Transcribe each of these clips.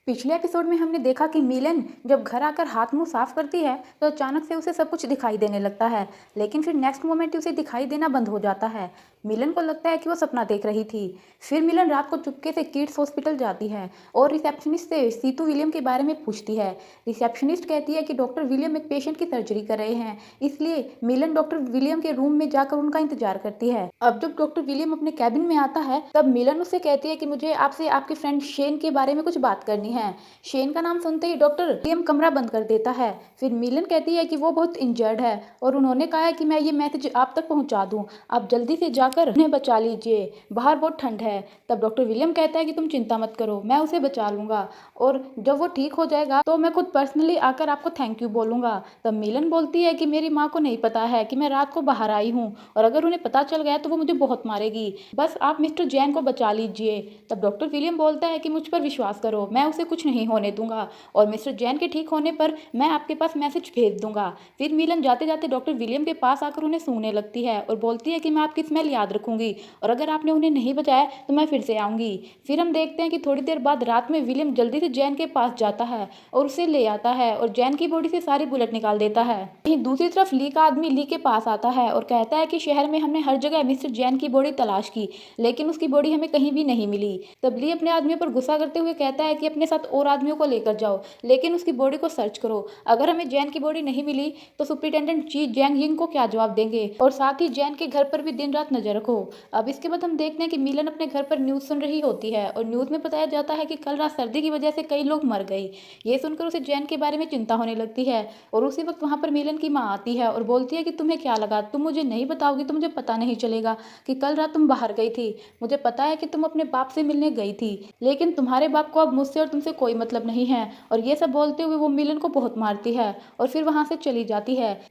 पिछले एपिसोड में हमने देखा कि मिलन जब घर आकर हाथ मुंह साफ करती है तो अचानक से उसे सब कुछ दिखाई देने लगता है। लेकिन फिर नेक्स्ट मोमेंट उसे दिखाई देना बंद हो जाता है। मिलन को लगता है कि वो सपना देख रही थी। फिर मिलन रात को चुपके से किड्स हॉस्पिटल जाती है और रिसेप्शनिस्ट से सीतू विलियम के बारे में पूछती है। रिसेप्शनिस्ट कहती है कि डॉक्टर विलियम एक पेशेंट की सर्जरी कर रहे हैं, इसलिए मिलन डॉक्टर विलियम के रूम में जाकर उनका इंतजार करती है। अब जब डॉक्टर विलियम अपने कैबिन में आता है तब मिलन उससे कहती है कि मुझे आपसे आपके फ्रेंड शेन के बारे में कुछ बात करनी है। शेन का नाम सुनते ही डॉक्टर विलियम कमरा बंद कर देता है। फिर मिलन कहती है कि वो बहुत इंजर्ड है और उन्होंने कहा है कि मैं ये मैसेज आप तक पहुंचा दूं, आप जल्दी से जाकर उन्हें बचा लीजिए, बाहर बहुत ठंड है। तब डॉक्टर विलियम कहता है कि तुम चिंता मत करो, मैं उसे बचा लूंगा और जब वो ठीक हो जाएगा तो मैं खुद पर्सनली आकर आपको थैंक यू बोलूंगा। तब मिलन बोलती है कि मेरी माँ को नहीं पता है कि मैं रात को बाहर आई हूँ और अगर उन्हें पता चल गया तो वो मुझे बहुत मारेगी, बस आप मिस्टर जैन को बचा लीजिए। तब डॉक्टर विलियम बोलता है कि मुझ पर विश्वास करो, मैं उसे कुछ नहीं होने दूंगा और मिस्टर जैन के ठीक होने पर मैं आपके पास मैसेज भेज दूंगा। फिर मिलन जाते जाते डॉक्टर विलियम के पास आकर उन्हें सूंघने लगती है और बोलती है कि मैं आपकी स्मेल याद रखूंगी और अगर आपने उन्हें नहीं बचाया तो मैं फिर से आऊंगी। फिर हम देखते हैं कि थोड़ी देर बाद रात में विलियम जल्दी से जैन के पास जाता है और उसे ले आता है और जैन की बॉडी से सारी बुलेट निकाल देता है। वहीं दूसरी तरफ ली का आदमी ली के पास आता है और कहता है कि शहर में हमने हर जगह मिस्टर जैन की बॉडी तलाश की लेकिन उसकी बॉडी हमें कहीं भी नहीं मिली। तब ली अपने आदमियों पर गुस्सा करते हुए कहता है कि अपने साथ और आदमियों को लेकर जाओ लेकिन उसकी बॉडी को सर्च करो, अगर हमें जैन की बॉडी नहीं मिली तो सुप्रिटेंडेंट ची जैंग यिंग को क्या जवाब देंगे और साथ ही जैन के घर पर भी दिन रात नजर रखो। अब इसके बाद हम देखते हैं कि मिलन अपने घर पर न्यूज सुन रही होती है और न्यूज में बताया जाता है कि कल रात सर्दी की वजह से कई लोग मर गए। ये सुनकर उसे जैन के बारे में चिंता होने लगती है और उसी वक्त वहां पर मिलन की माँ आती है और बोलती है कि तुम्हें क्या लगा, तुम मुझे नहीं बताओगी तो मुझे पता नहीं चलेगा कि कल रात तुम बाहर गई थी। मुझे पता है कि तुम अपने बाप से मिलने गई थी लेकिन तुम्हारे बाप को अब मुझसे और तुमसे कोई मतलब नहीं है। और ये सब बोलते हुए वो मिलन को बहुत मारती है और फिर वहां से चली जाती है।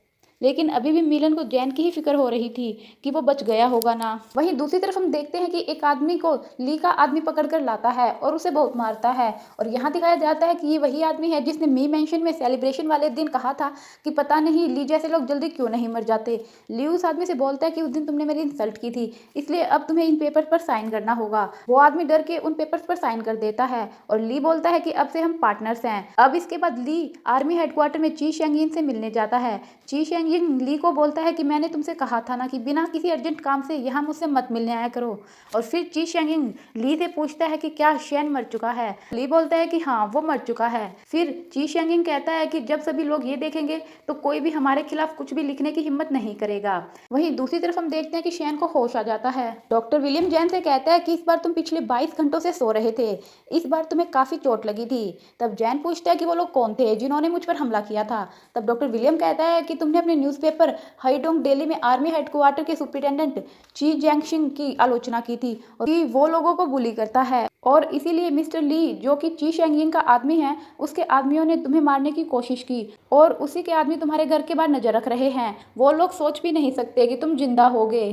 लेकिन अभी भी मिलन को जैन की ही फिक्र हो रही थी कि वो बच गया होगा ना। वहीं दूसरी तरफ हम देखते हैं कि एक आदमी को ली का आदमी पकड़ कर लाता है और उसे बहुत मारता है और यहाँ दिखाया जाता है कि ये वही आदमी है जिसने मी मेंशन में सेलिब्रेशन वाले दिन कहा था कि पता नहीं ली जैसे लोग जल्दी क्यों नहीं मर जाते। ली उस आदमी से बोलता है कि उस दिन तुमने मेरी इंसल्ट की थी इसलिए अब तुम्हें इन पेपर्स पर साइन करना होगा। वो आदमी डर के उन पेपर्स पर साइन कर देता है और ली बोलता है कि अब से हम पार्टनर्स हैं। अब इसके बाद ली आर्मी हेडक्वार्टर में ची शेंगिन से मिलने जाता है। ची शेंगिन ली को बोलता है कि मैंने तुमसे कहा था ना कि बिना किसी अर्जेंट काम से यहाँ मुझसे मत मिलने आया करो। और फिर ची शेंगिन ली से पूछता है कि क्या शेन मर चुका है। ली बोलता है कि हाँ वो मर चुका है। फिर ची शेंगिन कहता है कि जब सभी लोग ये देखेंगे तो कोई भी हमारे खिलाफ कुछ भी लिखने की हिम्मत नहीं करेगा। वहीं दूसरी तरफ हम देखते हैं कि शेन को होश आ जाता है। डॉक्टर विलियम जैन से कहता है कि इस बार तुम पिछले 22 घंटों से सो रहे थे, इस बार तुम्हें काफी चोट लगी थी। तब जैन पूछता है कि वो लोग कौन थे जिन्होंने मुझ पर हमला किया था। तब डॉक्टर विलियम कहता है कि तुमने अपने न्यूज़पेपर हाइडोंग दिल्ली में आर्मी हेडक्वार्टर के सुप्रिटेंडेंट ची जैंगशिंग की आलोचना की थी और कि वो लोगों को बुली करता है और इसीलिए मिस्टर ली जो कि ची शेंगिंग का आदमी है उसके आदमियों ने तुम्हें मारने की कोशिश की और उसी के आदमी तुम्हारे घर के बाहर नजर रख रहे हैं। वो लोग सोच भी नहीं सकते कि तुम जिंदा होगे।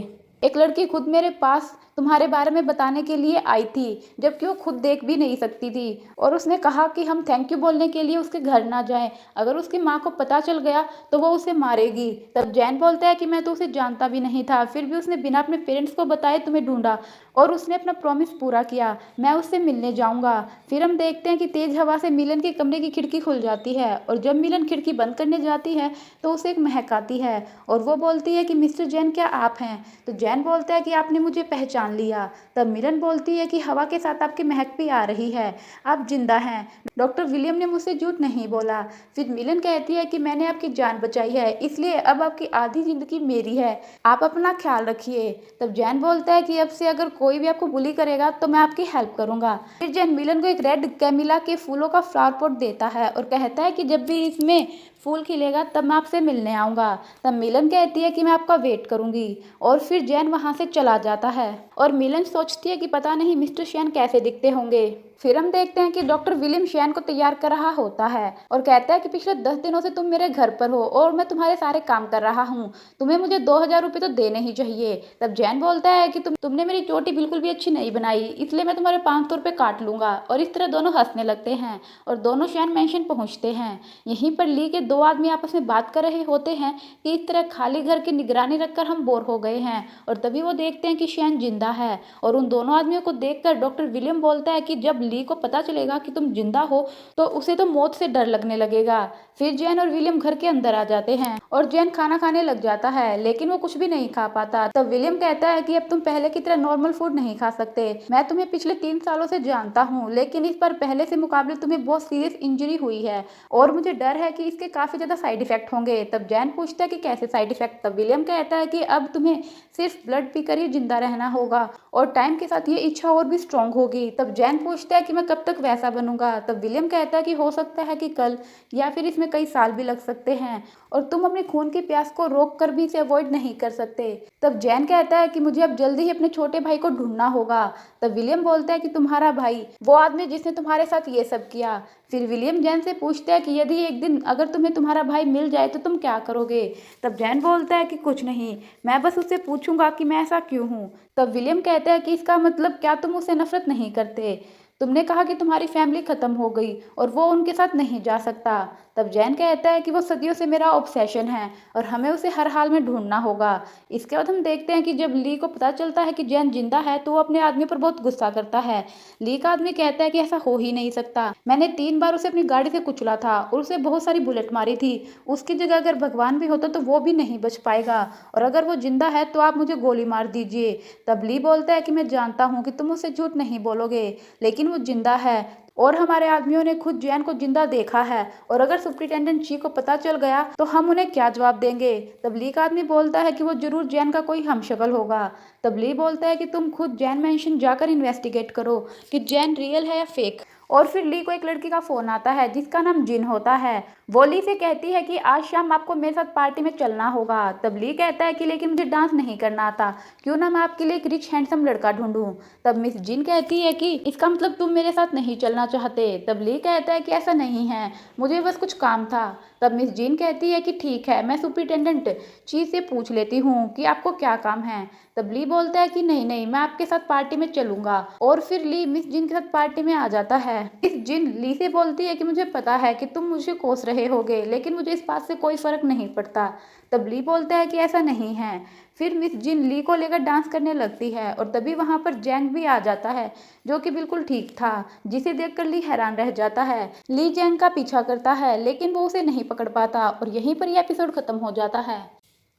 एक लड़की खुद मेरे पास तुम्हारे बारे में बताने के लिए आई थी जबकि वो खुद देख भी नहीं सकती थी और उसने कहा कि हम थैंक यू बोलने के लिए उसके घर ना जाएं, अगर उसकी माँ को पता चल गया तो वो उसे मारेगी। तब जैन बोलता है कि मैं तो उसे जानता भी नहीं था, फिर भी उसने बिना अपने पेरेंट्स को बताए तुम्हें ढूंढा और उसने अपना प्रॉमिस पूरा किया, मैं उससे मिलने जाऊंगा। फिर हम देखते हैं कि तेज हवा से मिलन के कमरे की खिड़की खुल जाती है और जब मिलन खिड़की बंद करने जाती है तो उसे एक महक आती है और वो बोलती है कि मिस्टर जैन क्या आप हैं। तो जैन बोलता है कि आपने मुझे पहचान लिया। तब मिलन बोलती है कि हवा के साथ आपकी महक भी आ रही है, आप जिंदा हैं, डॉक्टर विलियम ने मुझसे झूठ नहीं बोला। फिर मिलन कहती है कि मैंने आपकी जान बचाई है इसलिए अब आपकी आधी जिंदगी मेरी है, आप अपना ख्याल रखिए। तब जैन बोलता है कि अब से अगर कोई भी आपको बुली करेगा तो मैं आपकी हेल्प करूंगा। फिर जैन मिलन को एक रेड कैमिला के फूलों का फ्लावर पॉट देता है और कहता है कि जब भी इसमें फूल खिलेगा तब मैं आपसे मिलने आऊंगा। तब मिलन कहती है कि मैं आपका वेट करूंगी और फिर जैन वहां से चला जाता है और मिलन सोचती है कि पता नहीं मिस्टर शैन कैसे दिखते होंगे। फिर हम देखते हैं कि डॉक्टर विलियम शैन को तैयार कर रहा होता है और कहता है कि पिछले 10 दिनों से तुम मेरे घर पर हो और मैं तुम्हारे सारे काम कर रहा हूँ, तुम्हें मुझे 2000 रुपये तो देने ही चाहिए। तब जैन बोलता है कि तुमने मेरी चोटी बिल्कुल भी अच्छी नहीं बनाई इसलिए मैं तुम्हारे 500 रुपये काट लूंगा और इस तरह दोनों हंसने लगते हैं और दोनों शैन मैंशन पहुंचते हैं। यहीं पर ली के दो आदमी आपस में बात कर रहे होते हैं कि इस तरह खाली घर की निगरानी रखकर हम बोर हो गए हैं और तभी वो देखते हैं कि शैन जिंदा है और उन दोनों आदमियों को देखकर डॉक्टर विलियम बोलता है कि जब ली को पता चलेगा कि तुम जिंदा हो तो उसे तो मौत से डर लगने लगेगा। फिर जैन और विलियम घर के अंदर आ जाते हैं और जैन खाना खाने लग जाता है, लेकिन वो कुछ भी नहीं खा पाता। तब विलियम कहता है कि अब तुम पहले की तरह नॉर्मल फूड नहीं खा सकते। मैं तुम्हें पिछले 3 सालों से जानता हूँ, लेकिन इस बार पहले से मुकाबले तुम्हें बहुत सीरियस इंजरी हुई है और मुझे डर है कि इसके काफी ज्यादा साइड इफेक्ट होंगे। तब जैन पूछता है कि कैसे साइड इफेक्ट। तब विलियम कहता है कि अब तुम्हें सिर्फ ब्लड पीकर ही जिंदा रहना होगा और टाइम के साथ ये इच्छा और भी स्ट्रांग होगी। तब जैन पूछता है कि मैं कब तक वैसा बनूंगा। तब विलियम कहता है कि हो सकता है कि कल या फिर इसमें कई साल भी लग सकते हैं और तुम अपने खून की प्यास को रोक कर भी इसे अवॉइड नहीं कर सकते। तब जैन कहता है कि मुझे अब जल्दी ही अपने छोटे भाई को ढूंढना होगा। तब विलियम बोलता है कि तुम्हारा भाई, वो आदमी जिसने तुम्हारे साथ ये सब किया। फिर विलियम जैन से पूछता है कि यदि एक दिन अगर तुम्हें तुम्हारा भाई मिल जाए तो तुम क्या करोगे। तब जैन बोलता है कि कुछ नहीं, मैं बस उससे पूछूंगा कि मैं ऐसा क्यों हूँ। तब विलियम कहता है कि इसका मतलब क्या तुम उससे नफरत नहीं करते। तुमने कहा कि तुम्हारी फैमिली खत्म हो गई और वो उनके साथ नहीं जा सकता। तब जैन कहता है कि वो सदियों से मेरा ऑब्सेशन है और हमें उसे हर हाल में ढूंढना होगा। इसके बाद हम देखते हैं कि जब ली को पता चलता है कि जैन जिंदा है तो वो अपने आदमी पर बहुत गुस्सा करता है। ली का आदमी कहता है कि ऐसा हो ही नहीं सकता, मैंने 3 बार उसे अपनी गाड़ी से कुचला था और उसे बहुत सारी बुलेट मारी थी। उसकी जगह अगर भगवान भी होता तो वो भी नहीं बच पाएगा और अगर वो जिंदा है तो आप मुझे गोली मार दीजिए। तब ली बोलता है कि मैं जानता हूँ कि तुम उससे झूठ नहीं बोलोगे, लेकिन वो जिंदा है और हमारे आदमियों ने खुद जैन को जिंदा देखा है और अगर सुप्रिटेंडेंट ची को पता चल गया तो हम उन्हें क्या जवाब देंगे। तब ली का आदमी बोलता है कि वो जरूर जैन का कोई हमशक्ल होगा। तब ली बोलता है कि तुम खुद जैन मैंशन जाकर इन्वेस्टिगेट करो कि जैन रियल है या फेक। और फिर ली को एक लड़की का फोन आता है जिसका नाम जिन होता है। वो ली से कहती है कि आज शाम आपको मेरे साथ पार्टी में चलना होगा। तब ली कहता है कि लेकिन मुझे डांस नहीं करना आता, क्यों ना मैं आपके लिए एक रिच हैंडसम लड़का ढूंढूं। तब मिस जिन कहती है कि इसका मतलब तुम मेरे साथ नहीं चलना चाहते। तब ली कहता है कि ऐसा नहीं है, मुझे बस कुछ काम था। तब मिस जिन कहती है कि ठीक है, मैं सुपरिटेंडेंट ची से पूछ लेती हूँ कि आपको क्या काम है। तब ली बोलता है कि नहीं नहीं, मैं आपके साथ पार्टी में चलूंगा और फिर ली मिस जिन के साथ पार्टी में आ जाता है। मिस जिन ली से बोलती है कि मुझे पता है कि तुम मुझे कोस रहे होगे, लेकिन मुझे इस बात से कोई फर्क नहीं पड़ता। तब ली बोलता है कि ऐसा नहीं है। फिर मिस जिन ली को लेकर डांस करने लगती है और तभी वहां पर जैंग भी आ जाता है जो कि बिल्कुल ठीक था, जिसे देखकर ली हैरान रह जाता है। ली जैंग का पीछा करता है लेकिन वो उसे नहीं पकड़ पाता और यहीं पर यह एपिसोड खत्म हो जाता है।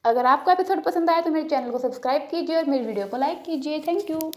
अगर आपको एपिसोड पसंद आया तो मेरे चैनल को सब्सक्राइब कीजिए और मेरी वीडियो को लाइक कीजिए। Thank you.